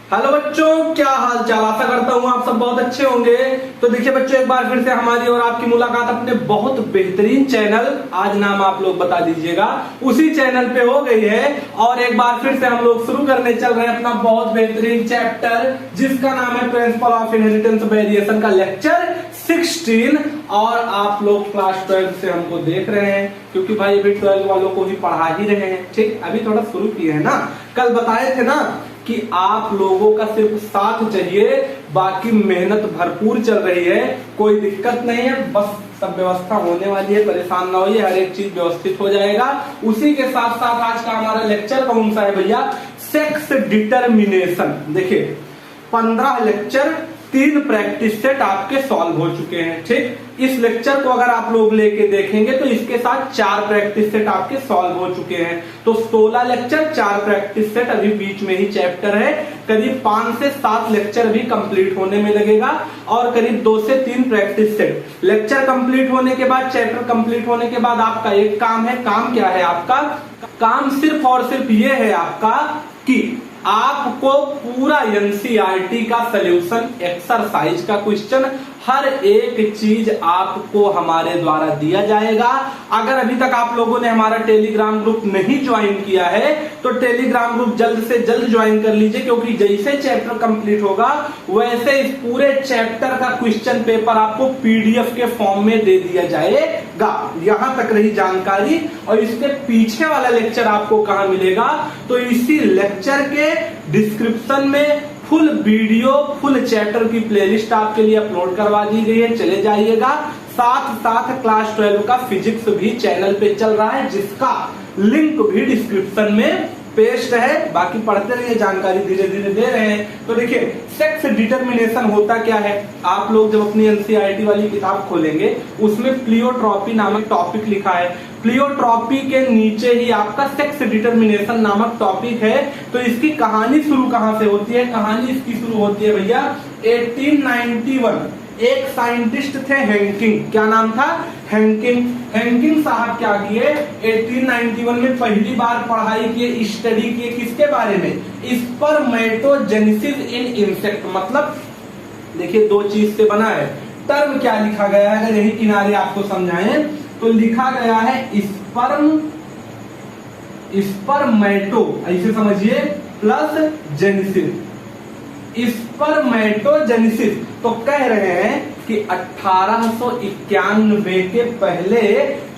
Hello बच्चों, क्या हाल चाल। आशा करता हूँ आप सब बहुत अच्छे होंगे। तो देखिए बच्चों, एक बार फिर से हमारी और आपकी मुलाकात अपने बहुत बेहतरीन चैनल, आज नाम आप लोग बता दीजिएगा, उसी चैनल पे हो गई है। और एक बार फिर से हम लोग शुरू करने चल रहे हैं अपना बहुत बेहतरीन चैप्टर, जिसका नाम है प्रिंसिपल ऑफ इनहेरिटेंस वेरिएशन का लेक्चर 16। और आप लोग क्लास 12 से हमको देख रहे हैं, क्योंकि भाई अभी 12 वालों को भी पढ़ा ही रहे हैं। ठीक, अभी थोड़ा शुरू किए हैं ना। कल बताए थे ना कि आप लोगों का सिर्फ साथ चाहिए, बाकी मेहनत भरपूर चल रही है, कोई दिक्कत नहीं है। बस सब व्यवस्था होने वाली है, परेशान ना होइए, हर एक चीज व्यवस्थित हो जाएगा। उसी के साथ साथ आज का हमारा लेक्चर कौन सा है भैया? Sex determination. देखिए 15 लेक्चर 3 प्रैक्टिस सेट आपके सॉल्व हो चुके हैं। ठीक, इस लेक्चर को अगर आप लोग लेके देखेंगे तो इसके साथ 4 प्रैक्टिस सेट आपके सॉल्व हो चुके हैं। तो 16 लेक्चर 4 प्रैक्टिस सेट, अभी बीच में ही चैप्टर है। करीब 5 से 7 लेक्चर भी कंप्लीट होने में लगेगा और करीब 2 से 3 प्रैक्टिस सेट। लेक्चर कंप्लीट होने के बाद, चैप्टर कंप्लीट होने के बाद आपका एक काम है। काम क्या है आपका? काम सिर्फ और सिर्फ ये है आपका कि आपको पूरा एनसीईआरटी का सॉल्यूशन, एक्सरसाइज का क्वेश्चन, हर एक चीज आपको हमारे द्वारा दिया जाएगा। अगर अभी तक आप लोगों ने हमारा टेलीग्राम ग्रुप नहीं ज्वाइन किया है तो टेलीग्राम ग्रुप जल्द से जल्द ज्वाइन कर लीजिए, क्योंकि जैसे चैप्टर कंप्लीट होगा वैसे इस पूरे चैप्टर का क्वेश्चन पेपर आपको पीडीएफ के फॉर्म में दे दिया जाएगा। यहां तक रही जानकारी। और इसके पीछे वाला लेक्चर आपको कहां मिलेगा? तो इसी लेक्चर के डिस्क्रिप्शन में फुल वीडियो, फुल चैप्टर की प्लेलिस्ट आपके लिए अपलोड करवा दी गई है, चले जाइएगा। साथ साथ क्लास 12 का फिजिक्स भी चैनल पे चल रहा है, जिसका लिंक भी डिस्क्रिप्शन में पेस्ट है। बाकी पढ़ते रहिए, जानकारी धीरे धीरे दे रहे हैं। तो देखिए सेक्स डिटर्मिनेशन होता क्या है। आप लोग जब अपनी एनसीईआरटी वाली किताब खोलेंगे, उसमें प्लियोट्रॉपी नामक टॉपिक लिखा है। प्लियोट्रॉपी के नीचे ही आपका सेक्स डिटर्मिनेशन नामक टॉपिक है। तो इसकी कहानी शुरू कहां से होती है? कहानी इसकी शुरू होती है भैया 1891। एक साइंटिस्ट थे हैंकिंग। क्या नाम था? हैंकिंग। हैंकिंग साहब क्या किए? 1891 में पहली बार पढ़ाई किए, स्टडी किए किसके बारे में? स्पर्मेटोजेनेसिस इन इंसेक्ट। मतलब देखिए 2 चीज से बना है। टर्म क्या लिखा गया है, अगर यही किनारे आपको समझाएं तो लिखा गया है स्पर्मेटो, ऐसे समझिए, प्लस जेनेसिस। स्पर्मेटोजेनेसिस। तो कह रहे हैं कि 1891 के पहले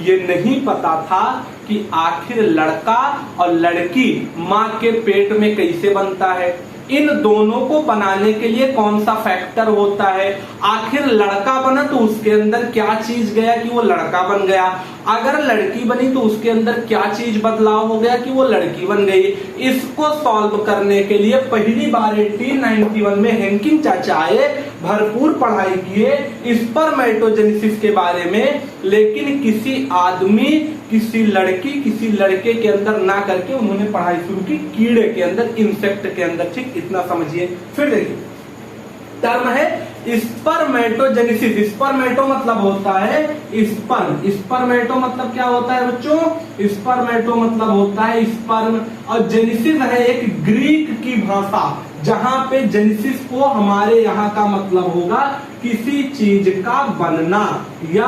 ये नहीं पता था कि आखिर लड़का और लड़की मां के पेट में कैसे बनता है, इन दोनों को बनाने के लिए कौन सा फैक्टर होता है, आखिर लड़का बना तो उसके अंदर क्या चीज गया कि वो लड़का बन गया, अगर लड़की बनी तो उसके अंदर क्या चीज बदलाव हो गया कि वो लड़की बन गई। इसको सॉल्व करने के लिए पहली बार 1891 में हैंकिंग चाचा आए, भरपूर पढ़ाई किए स्पर्मेटोजेनेसिस के बारे में, लेकिन किसी आदमी, किसी लड़की, किसी लड़के के अंदर ना करके उन्होंने पढ़ाई शुरू की कीड़े के अंदर, इंसेक्ट के अंदर। ठीक, इतना समझिए। फिर देखिए टर्म है स्पर्मेटोजेनेसिस। स्पर्मेटो मतलब होता है स्पर्म। स्पर्मेटो मतलब क्या होता है बच्चों? स्पर्मेटो मतलब होता है स्पर्म। और जेनेसिस है एक ग्रीक की भाषा, जहां पे जेनेसिस को हमारे यहाँ का मतलब होगा किसी चीज का बनना, या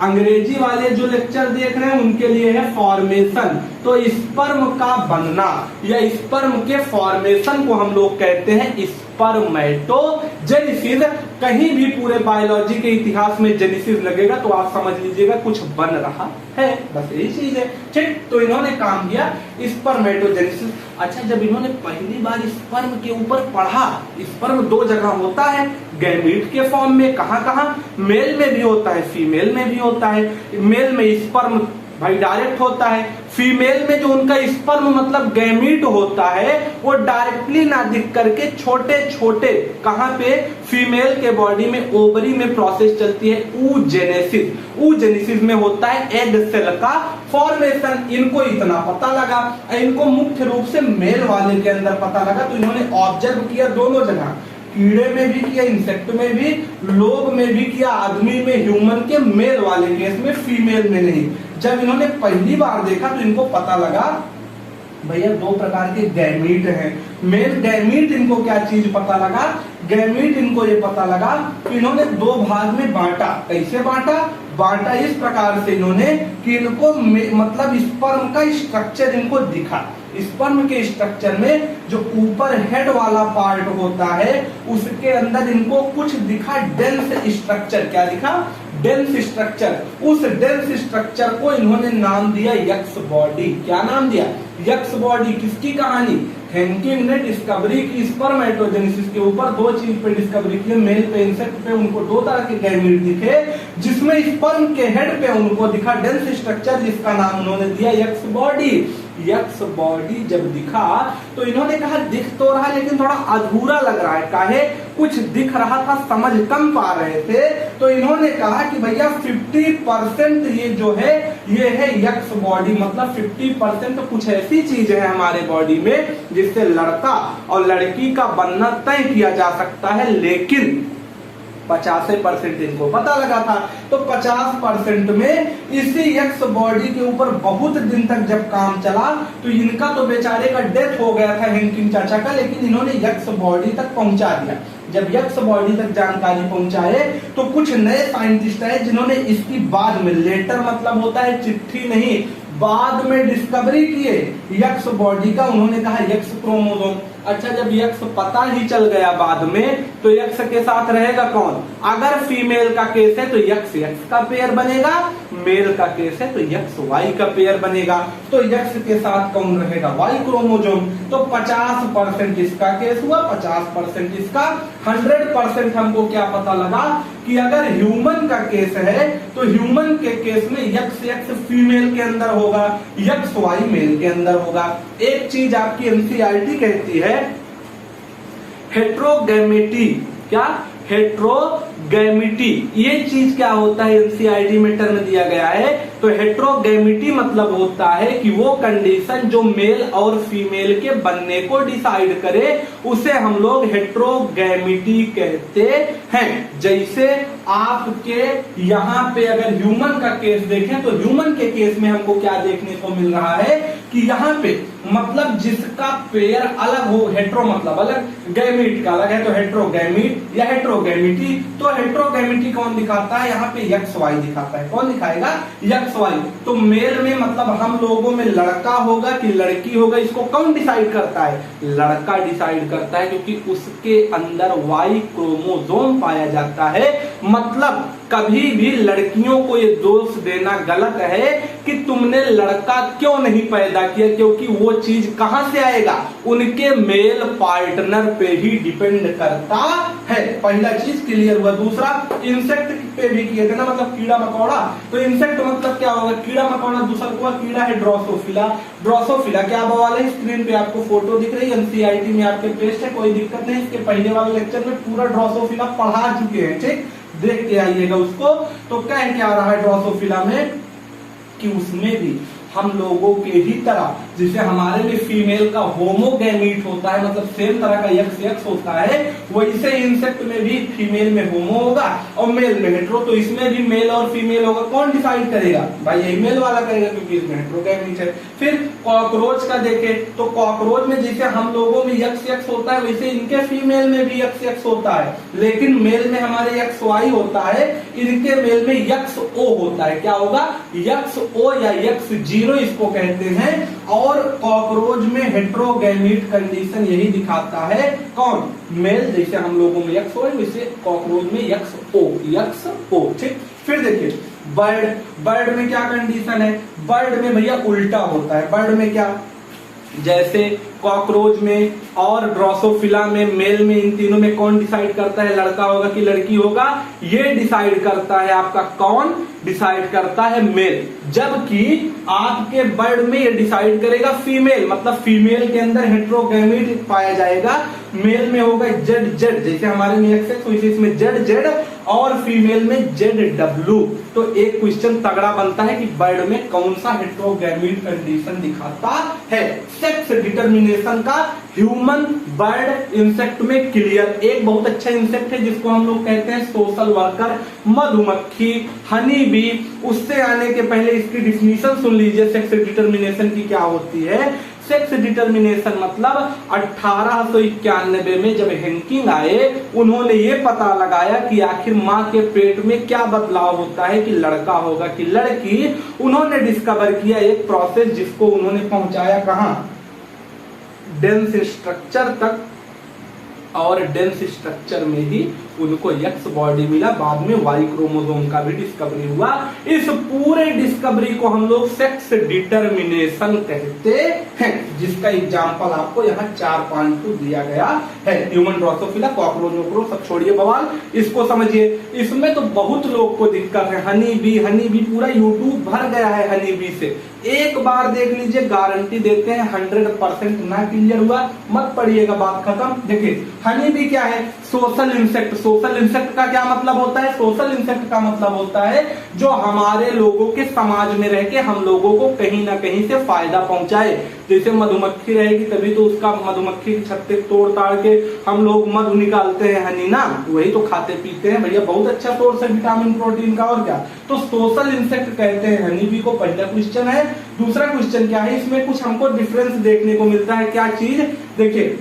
अंग्रेजी वाले जो लेक्चर देख रहे हैं उनके लिए है फॉर्मेशन। तो स्पर्म का बनना या स्पर्म के फॉर्मेशन को हम लोग कहते हैं स्पर्मेटोजेनेसिस। कहीं भी पूरे बायोलॉजी के इतिहास में जेनेसिस लगेगा तो आप समझ लीजिएगा कुछ बन रहा है, बस यही चीज है। ठीक, तो इन्होंने काम किया स्पर्मेटोजेनेसिस। अच्छा, जब इन्होंने पहली बार स्पर्म के ऊपर पढ़ा, स्पर्म 2 जगह होता है गैमीट के फॉर्म में। कहां कहां? मेल में भी होता है, फीमेल में भी होता है। मेल में स्पर्म भाई डायरेक्ट होता है, फीमेल में जो उनका स्पर्म मतलब गैमीट होता है वो डायरेक्टली ना दिख करके छोटे छोटे, कहां पे? फीमेल के बॉडी में, ओवरी में प्रोसेस चलती है oogenesis। oogenesis में होता है एग सेल का फॉर्मेशन। इनको इतना पता लगा, इनको मुख्य रूप से मेल वाले के अंदर पता लगा, तो इन्होंने ऑब्जर्व किया दोनों जगह, कीड़े में भी किया, इंसेक्ट में भी, लोग में भी किया, आदमी में, ह्यूमन के मेल वाले केस में, फीमेल में नहीं। जब इन्होंने पहली बार देखा तो इनको पता लगा भैया दो प्रकार के गैमीट हैं। मेल गैमीट इनको क्या चीज पता लगा, गैमीट इनको ये पता लगा कि इन्होंने दो भाग में बांटा। कैसे बांटा, बांटा इस प्रकार से इन्होंने कि इनको मतलब स्पर्म का स्ट्रक्चर इनको दिखा। स्पर्म के स्ट्रक्चर में जो ऊपर हेड वाला पार्ट होता है उसके अंदर इनको कुछ दिखा, डेंस स्ट्रक्चर। क्या दिखा, डेंस स्ट्रक्चर। उस डेंस स्ट्रक्चर को इन्होंने नाम दिया यक्स बॉडी। क्या नाम दिया, यक्स बॉडी। किसकी कहानी, हेंकिंग ने डिस्कवरी की स्पर्मेटोजेनेसिस के ऊपर दो चीज पे डिस्कवरी की, मेल पे इंसेक्ट पे उनको दो तरह के गैमीट दिखे, जिसमें स्पर्म के हेड पे उनको दिखा डेंस स्ट्रक्चर जिसका नाम उन्होंने दिया यक्स बॉडी। यक्स बॉडी जब दिखा तो इन्होंने कहा दिख तो रहा लेकिन थोड़ा अधूरा लग रहा है। काहे, कुछ दिख रहा था, समझ कम पा रहे थे, तो इन्होंने कहा कि भैया 50% ये जो है ये है यक्स बॉडी। मतलब 50% तो कुछ ऐसी चीज है हमारे बॉडी में जिससे लड़का और लड़की का बनना तय किया जा सकता है, लेकिन 50% इनको पता लगा था। तो 50% में इसी यक्स बॉडी के ऊपर बहुत दिन तक जब काम चला तो इनका तो बेचारे का डेथ हो गया था हेंकिंग चाचा का, लेकिन इन्होंने यक्स बॉडी तक पहुंचा दिया। जब यक्स बॉडी तक जानकारी पहुंचाए तो कुछ नए साइंटिस्ट आए जिन्होंने इसकी बाद में, लेटर मतलब होता है चिट्ठी नहीं, बाद में डिस्कवरी किए यक्स बॉडी का। उन्होंने कहा यक्स क्रोमोसोम। अच्छा, जब यक्स पता ही चल गया बाद में तो यक्स के साथ रहेगा कौन, अगर फीमेल का केस है तो यक्स यक्स का पेयर बनेगा, मेल का केस है तो यक्स वाई का पेयर बनेगा। तो यक्स के साथ कौन रहेगा, वाई क्रोमोसोम। तो 50% इसका केस हुआ, 50% इसका। 100% हमको क्या पता लगा कि अगर ह्यूमन का केस है तो ह्यूमन के केस में यक्स यक्स फीमेल के अंदर होगा, यक्स वाई मेल के अंदर होगा। एक चीज आपकी एनसीईआरटी कहती है हेट्रोगैमेटी। क्या, हेट्रोगैमिटी। ये चीज क्या होता है, एनसीईआरटी में टर्म दिया गया है। तो हेट्रोगैमिटी मतलब होता है कि वो कंडीशन जो मेल और फीमेल के बनने को डिसाइड करे उसे हम लोग हेट्रोगैमिटी कहते हैं। जैसे आपके यहाँ पे अगर ह्यूमन का केस देखें तो ह्यूमन के केस में हमको क्या देखने को मिल रहा है कि यहाँ पे मतलब जिसका पेयर अलग हो, हेट्रो मतलब अलग, गैमीट का अलग है तो हेट्रोगैमीट या हेट्रोगैमिटी। तो हेट्रोगैमिटी कौन दिखाता है, यहाँ पे यक्स वाई दिखाता है। कौन दिखाएगा, यक्स वाई। तो मेल में मतलब हम लोगों में लड़का होगा कि लड़की होगा, इसको कौन डिसाइड करता है, लड़का डिसाइड करता है, क्योंकि उसके अंदर वाई क्रोमोसोम पाया जाता है। मतलब कभी भी लड़कियों को ये दोष देना गलत है कि तुमने लड़का क्यों नहीं पैदा किया, क्योंकि वो चीज कहां से आएगा, उनके मेल पार्टनर पे ही डिपेंड करता है। पहला चीज क्लियर हुआ। दूसरा, इंसेक्ट पे भी किए थे ना, मतलब कीड़ा मकोड़ा। तो इंसेक्ट मतलब क्या होगा, कीड़ा मकोड़ा। दूसरा हुआ कीड़ा है ड्रोसोफिला। ड्रोसोफिला क्या बवाल है, स्क्रीन पे आपको फोटो दिख रही है, एनसीईआरटी में आपके पेस्ट है, कोई दिक्कत नहीं। इसके पहले वाले लेक्चर में पूरा ड्रोसोफिला पढ़ा चुके हैं, ठीक, देख के आइएगा उसको। तो क्या रहा है ड्रोसोफिला में कि उसमें भी हम लोगों के ही तरह जिसे हमारे में फीमेल का होमोगैमीट होता है, मतलब सेम तरह का यक्स यक्स होता है, वैसे इंसेक्ट में भी फीमेल में होमो होगा और मेल में हेट्रो। तो इसमें भी मेल और फीमेल होगा। कौन डिसाइड करेगा भाई, यही मेल वाला करेगा क्योंकि इसमें हेट्रोगैमीट है। फिर कॉकरोच का देखे तो कॉकरोच में जैसे हम लोगों में यक्स यक्स होता है वैसे इनके फीमेल में भी यक्स यक्स होता है, लेकिन मेल में हमारे यक्स वाई होता है, इनके मेल में यक्स ओ होता है। क्या होगा, यक्स ओ या यक्स जीरो इसको कहते हैं। और कॉकरोच में हेट्रोगैमीट कंडीशन यही दिखाता है। कौन, मेल, जैसे हम लोगों में यक्स ओ है वैसे कॉकरोच में यक्स ओ, ठीक। फिर देखिए बर्ड में क्या कंडीशन है, बर्ड में भैया उल्टा होता है। बर्ड में क्या, जैसे कॉकरोच में और ड्रोसोफिला में, मेल में, इन तीनों में कौन डिसाइड करता है लड़का होगा कि लड़की होगा, ये डिसाइड करता है आपका कौन, डिसाइड करता है मेल। जबकि आपके बर्ड में ये डिसाइड करेगा फीमेल, मतलब फीमेल के अंदर हेट्रोगैमीट पाया जाएगा, मेल में होगा जेड जेड, जैसे हमारे में एक्स एक्स वैसे इसमें जेड जेड और फीमेल में जेड डब्ल्यू। तो एक क्वेश्चन तगड़ा बनता है कि बर्ड में कौन सा हेट्रोगैमीट कंडीशन दिखाता है। सेक्स डिटर्मिनेशन का ह्यूमन, बर्ड, इंसेक्ट में क्लियर। एक बहुत अच्छा इंसेक्ट है जिसको हम लोग कहते हैं सोशल वर्कर, मधुमक्खी, हनी बी। उससे आने के पहले इसकी डिफिनीशन सुन लीजिए सेक्स डिटर्मिनेशन की क्या होती है। सेक्स डिटर्मिनेशन मतलब 1891 में जब हेंकिंग आए, उन्होंने ये पता लगाया कि आखिर माँ के पेट में क्या बदलाव होता है, कि लड़का होगा कि लड़की। उन्होंने डिस्कवर किया एक प्रोसेस जिसको उन्होंने पहुंचाया कहां, डेंस स्ट्रक्चर तक, और डेंस स्ट्रक्चर में ही उनको एक्स बॉडी मिला। बाद में वाई क्रोमोसोम का भी डिस्कवरी हुआ। इस पूरे डिस्कवरी को हम लोग सेक्स डिटर्मिनेशन कहते हैं, जिसका एग्जांपल आपको यहाँ 4.2 दिया गया है। ह्यूमन ड्रोसोफिला, कॉकरोच वोकरोच सब छोड़िए बवाल, इसको समझिए। इसमें तो बहुत लोग को दिक्कत है। हनी बी पूरा यूट्यूब भर गया है हनी बी से। एक बार देख लीजिए, गारंटी देते हैं 100% ना क्लियर हुआ मत पढ़िएगा, बात खत्म। देखिए हनी बी क्या है, सोशल इंसेक्ट। सोशल इंसेक्ट का क्या मतलब होता है, सोशल इंसेक्ट का मतलब होता है जो हमारे लोगों के समाज में रह के हम लोगों को कहीं ना कहीं से फायदा पहुंचाए। जैसे मधुमक्खी रहेगी तभी तो उसका मधुमक्खी के छत्ते तोड़ ताड़ के हम लोग मधु निकालते हैं, हनी ना, वही तो खाते पीते हैं भैया। बहुत अच्छा सोर्स है विटामिन प्रोटीन का, और क्या। तो सोशल इंसेक्ट कहते हैं हनी बी को, पहला क्वेश्चन है। दूसरा क्वेश्चन क्या है, इसमें कुछ हमको डिफरेंस देखने को मिलता है। क्या चीज, देखिए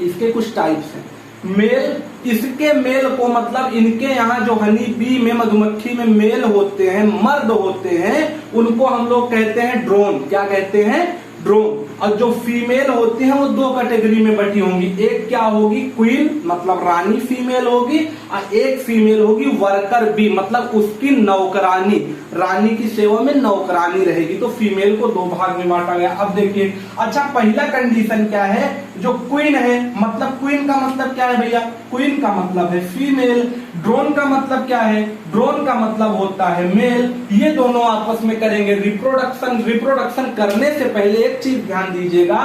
इसके कुछ टाइप्स हैं। मेल, इसके मेल को मतलब इनके यहाँ जो हनी बी में, मधुमक्खी में मेल होते हैं, मर्द होते हैं, उनको हम लोग कहते हैं ड्रोन। क्या कहते हैं, ड्रोन। और जो फीमेल होती हैं वो 2 कैटेगरी में बटी होंगी। एक क्या होगी, क्वीन मतलब रानी फीमेल होगी, और एक फीमेल होगी वर्कर बी मतलब उसकी नौकरानी, रानी की सेवा में नौकरानी रहेगी। तो फीमेल को 2 भाग में बांटा गया। अब देखिए, अच्छा पहला कंडीशन क्या है, जो क्वीन है, मतलब क्वीन का मतलब क्या है भैया, क्वीन का मतलब है फीमेल। ड्रोन का मतलब क्या है, ड्रोन का मतलब होता है मेल। ये दोनों आपस में करेंगे रिप्रोडक्शन। रिप्रोडक्शन करने से पहले एक चीज ध्यान दीजिएगा,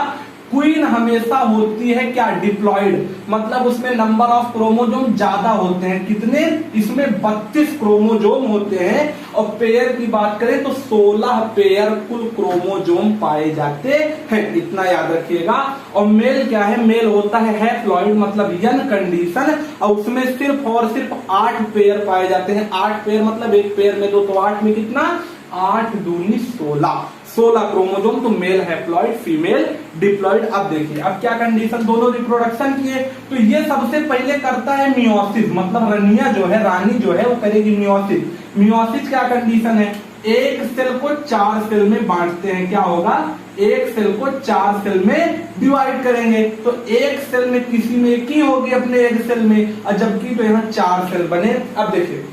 क्वीन हमेशा होती है क्या, डिप्लॉयड, मतलब उसमें नंबर ऑफ क्रोमोजोम ज्यादा होते हैं। कितने, इसमें 32 क्रोमोजोम होते हैं। और पेयर की बात करें तो 16 पेयर कुल क्रोमोजोम पाए जाते हैं, इतना याद रखिएगा। और मेल क्या है, मेल होता है हैप्लॉइड मतलब यन कंडीशन, और उसमें सिर्फ और सिर्फ 8 पेयर पाए जाते हैं। 8 पेयर मतलब एक पेयर में 2, तो 8 में कितना, 8 दूनी 16 क्रोमोजोम। तो मेल हैप्लॉइड, फीमेल डिप्लॉइड। अब देखिए, अब क्या कंडीशन, दोनों रिप्रोडक्शन किए तो ये सबसे पहले करता है मियोसिस, मतलब रनिया जो है, रानी जो है वो करेगी मियोसिस। मियोसिस क्या कंडीशन है, एक सेल को 4 सेल में बांटते हैं। क्या होगा, एक सेल को 4 सेल में डिवाइड करेंगे, तो एक सेल में किसी में एक ही होगी अपने एक सेल में, और जबकि तो यहाँ 4 सेल बने। अब देखिए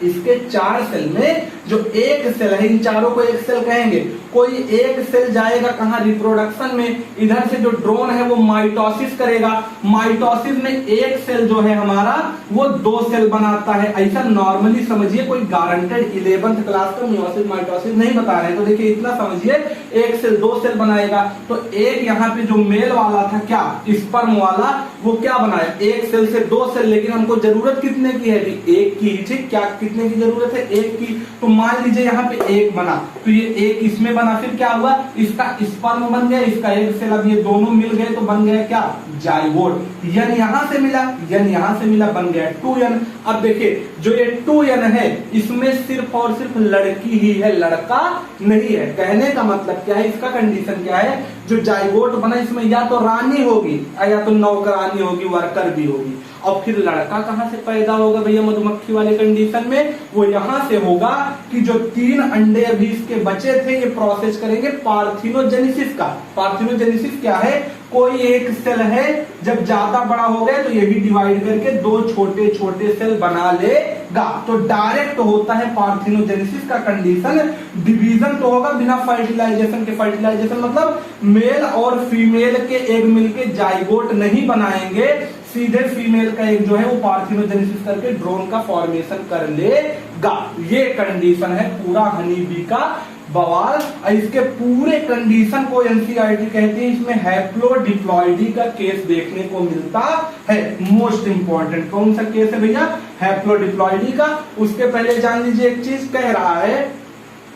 इसके 4 सेल में जो एक सेल है, इन चारों को एक सेल कहेंगे। कोई एक सेल जाएगा कहां, रिप्रोडक्शन में। इधर से जो ड्रोन है वो माइटोसिस करेगा। माइटोसिस में एक सेल जो है हमारा वो 2 सेल बनाता है। ऐसा नॉर्मली समझिए, कोई गारंटेड 11th क्लास का मियोसिस माइटोसिस नहीं बता रहे। तो देखिए इतना समझिए, एक सेल 2 सेल बनाएगा। तो एक यहाँ पे जो मेल वाला था क्या, स्पर्म वाला, वो क्या बनाया, एक सेल से 2 सेल। लेकिन हमको जरूरत कितने की है, एक की। ठीक, क्या कितने की जरूरत है, एक की। तो मान लीजिए यहाँ पे एक बना, तो ये एक इसमें बना, फिर क्या हुआ, इसका स्पर्म बन गया, इसका एक सेल। अब ये दोनों मिल गए तो बन गया क्या, जाइगोट। यन यहां से मिला, यन यहां से मिला, बन गया 2n। अब देखिए जो ये 2n है, इसमें सिर्फ और सिर्फ लड़की ही है, लड़का नहीं है। कहने का मतलब क्या है, इसका कंडीशन क्या है, जो जाइगोट बना इसमें या तो रानी होगी या तो नौकरानी होगी, वर्कर भी होगी। और फिर लड़का कहां से पैदा होगा भैया, मधुमक्खी वाले कंडीशन में वो यहां से होगा कि जो 3 अंडे अभी इसके बचे थे, ये प्रोसेस करेंगे पार्थिनोजेनेसिस का। पार्थिनोजेनेसिस क्या है, कोई एक सेल है, जब ज्यादा बड़ा हो गया तो ये भी डिवाइड करके 2 छोटे छोटे सेल बना लेगा। तो डायरेक्ट होता है पार्थिनोजेनेसिस का कंडीशन। डिवीजन तो होगा बिना फर्टिलाइजेशन के। फर्टिलाइजेशन मतलब मेल और फीमेल के एग मिलके जाइगोट नहीं बनाएंगे, सीधे फीमेल का एक जो है वो पार्थिनोजेनेसिस करके ड्रोन का फॉर्मेशन कर लेगा। ये कंडीशन है पूरा हनी बी का बवाल। इसके पूरे कंडीशन को एनसीईआरटी कहती है। इसमें हैप्लोडिप्लॉइडी का केस देखने को मिलता है। मोस्ट इंपॉर्टेंट कौन सा केस है भैया, हैप्लोडिप्लॉइडी का। उसके पहले जान लीजिए एक चीज, कह रहा है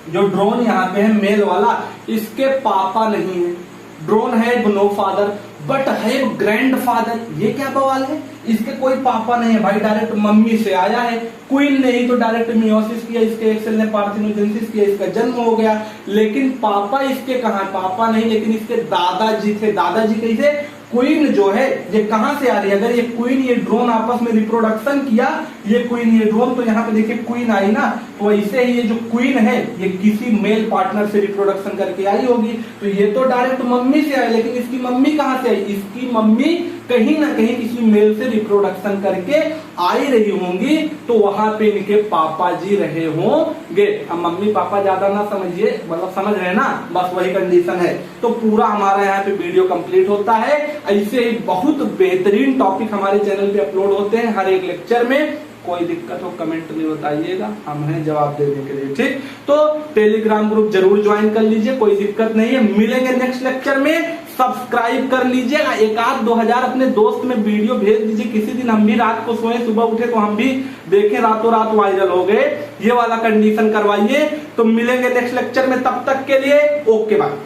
जो ड्रोन यहाँ पे है मेल वाला, इसके पापा नहीं है। ड्रोन है नो फादर, बट है ग्रैंडफादर। ये क्या बवाल है, इसके कोई पापा नहीं है भाई, डायरेक्ट मम्मी से आया है। क्वीन नहीं तो डायरेक्ट मियोसिस किया, इसके एक सेल ने पार्थिनोजेनेसिस किया, इसका जन्म हो गया। लेकिन पापा इसके कहां, पापा नहीं लेकिन इसके दादाजी थे। दादाजी कैसे, क्वीन जो है ये कहां से आ रही है, अगर ये क्वीन ये ड्रोन आपस में रिप्रोडक्शन किया, ये क्वीन ये ड्रोन, तो यहाँ पे देखिए क्वीन आई ना, तो ऐसे ही ये जो क्वीन है ये किसी मेल पार्टनर से रिप्रोडक्शन करके आई होगी। तो ये तो डायरेक्ट मम्मी से आई, लेकिन इसकी मम्मी कहां से आई, इसकी मम्मी कहीं ना कहीं किसी मेल से रिप्रोडक्शन करके आई रही होंगी, तो वहां पे इनके पापा जी रहे होंगे। अब मम्मी पापा ज्यादा ना समझिए, मतलब समझ रहे ना, बस वही कंडीशन है। तो पूरा हमारा यहाँ पे वीडियो कंप्लीट होता है। ऐसे ही बहुत बेहतरीन टॉपिक हमारे चैनल पे अपलोड होते हैं हर एक लेक्चर में। कोई दिक्कत हो कमेंट में बताइएगा, हम हैं जवाब देने के लिए, ठीक। तो टेलीग्राम ग्रुप जरूर ज्वाइन कर लीजिए, कोई दिक्कत नहीं है। मिलेंगे नेक्स्ट लेक्चर में, सब्सक्राइब कर लीजिएगा। 1000 अपने दोस्त में वीडियो भेज दीजिए। किसी दिन हम भी रात को सोए सुबह उठे तो हम भी देखें, रातों रात वायरल हो गए, ये वाला कंडीशन करवाइए। तो मिलेंगे नेक्स्ट लेक्चर में, तब तक के लिए ओके बाय।